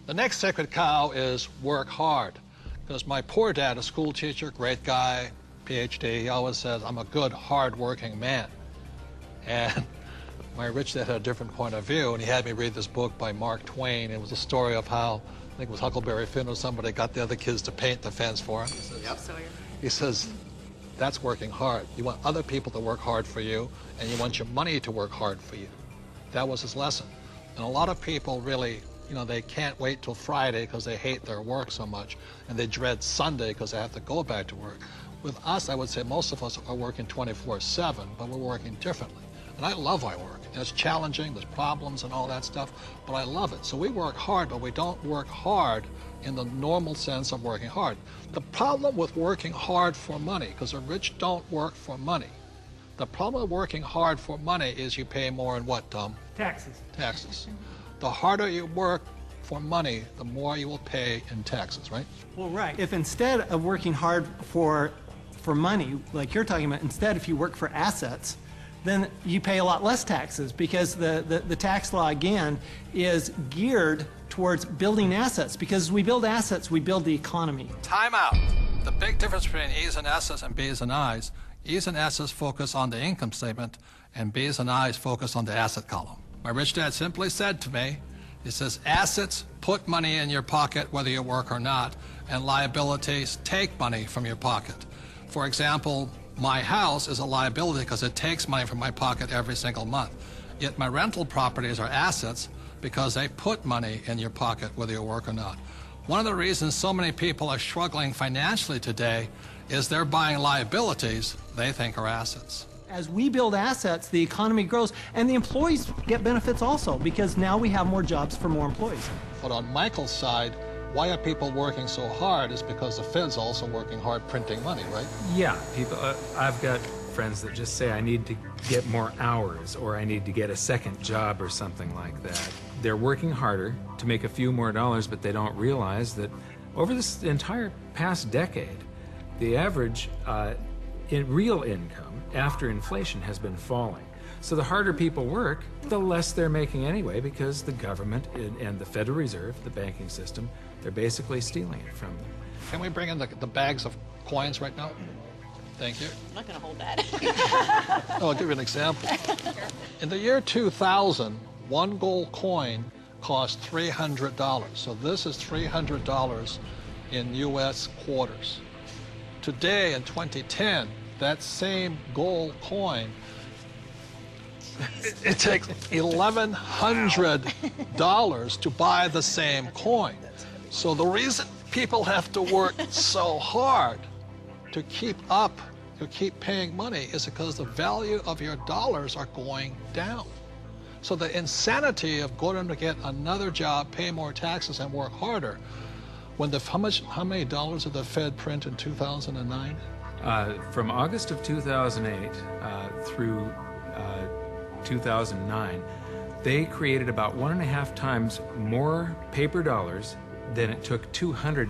The next sacred cow is work hard. Because my poor dad, a school teacher, great guy, PhD, he always says, I'm a good, hard-working man. And my rich dad had a different point of view, and he had me read this book by Mark Twain. It was a story of how, I think it was Huckleberry Finn or somebody, got the other kids to paint the fence for him. He says, that's working hard. You want other people to work hard for you, and you want your money to work hard for you. That was his lesson. And a lot of people really, you know, they can't wait till Friday because they hate their work so much, and they dread Sunday because they have to go back to work. With us, I would say most of us are working 24/7, but we're working differently. And I love my work. It's challenging, there's problems and all that stuff, but I love it. So we work hard, but we don't work hard in the normal sense of working hard. The problem with working hard for money, because the rich don't work for money. The problem with working hard for money is you pay more in what, Tom? Taxes. Taxes. The harder you work for money, the more you will pay in taxes, right? Well, right. If instead of working hard for money, like you're talking about, instead if you work for assets, then you pay a lot less taxes, because the tax law, again, is geared towards building assets. Because as we build assets, we build the economy. Time out. The big difference between E's and S's and B's and I's, E's and S's focus on the income statement, and B's and I's focus on the asset column. My rich dad simply said to me, he says, assets put money in your pocket whether you work or not, and liabilities take money from your pocket. For example, my house is a liability because it takes money from my pocket every single month. Yet my rental properties are assets because they put money in your pocket whether you work or not. One of the reasons so many people are struggling financially today is they're buying liabilities they think are assets. As we build assets, the economy grows, and the employees get benefits also, because now we have more jobs for more employees. But on Michael's side, why are people working so hard is because the Fed's also working hard printing money, right? Yeah, people. I've got friends that just say, I need to get more hours, or I need to get a second job or something like that. They're working harder to make a few more dollars, but they don't realize that over this entire past decade, the average in real income after inflation has been falling. So the harder people work, the less they're making anyway, because the government and the Federal Reserve, the banking system, they're basically stealing it from them. Can we bring in the bags of coins right now? Thank you. I'm not going to hold that. I'll give you an example. In the year 2000, one gold coin cost $300. So this is $300 in U.S. quarters. Today, in 2010, that same gold coin, it takes $1,100 to buy the same coin. So the reason people have to work so hard to keep up, to keep paying money, is because the value of your dollars are going down. So the insanity of going to get another job, pay more taxes, and work harder, when how many dollars did the Fed print in 2009? From August of 2008 through 2009, they created about 1.5 times more paper dollars than it took 200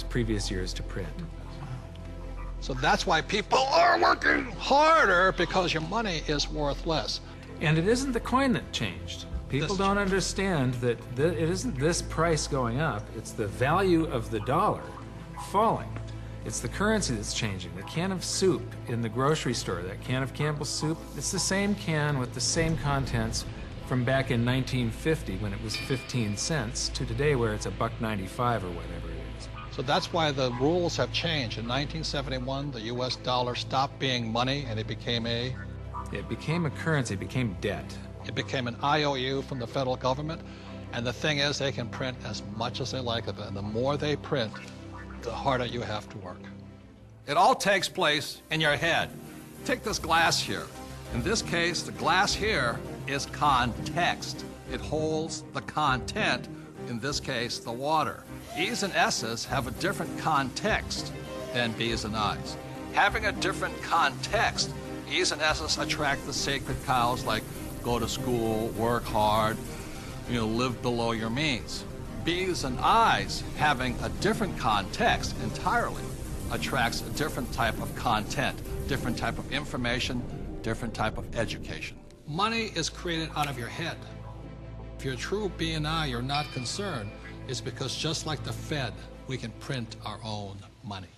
previous years to print. So that's why people are working harder, because your money is worth less. And it isn't the coin that changed. People don't understand that it isn't this price going up, it's the value of the dollar falling. It's the currency that's changing. The can of soup in the grocery store, that can of Campbell's soup, it's the same can with the same contents from back in 1950 when it was 15 cents to today where it's $1.95 or whatever it is. So that's why the rules have changed. In 1971, the U.S. dollar stopped being money and it became a currency, it became debt. It became an IOU from the federal government. And the thing is, they can print as much as they like of it. And the more they print, the harder you have to work. It all takes place in your head. Take this glass here. In this case, the glass here is context. It holds the content, in this case, the water. E's and S's have a different context than B's and I's. Having a different context, E's and S's attract the sacred cows like go to school, work hard, live below your means. B's and I's, having a different context entirely, attracts a different type of content, different type of information, different type of education. Money is created out of your head. If you're a true B and I, you're not concerned is because just like the Fed, we can print our own money.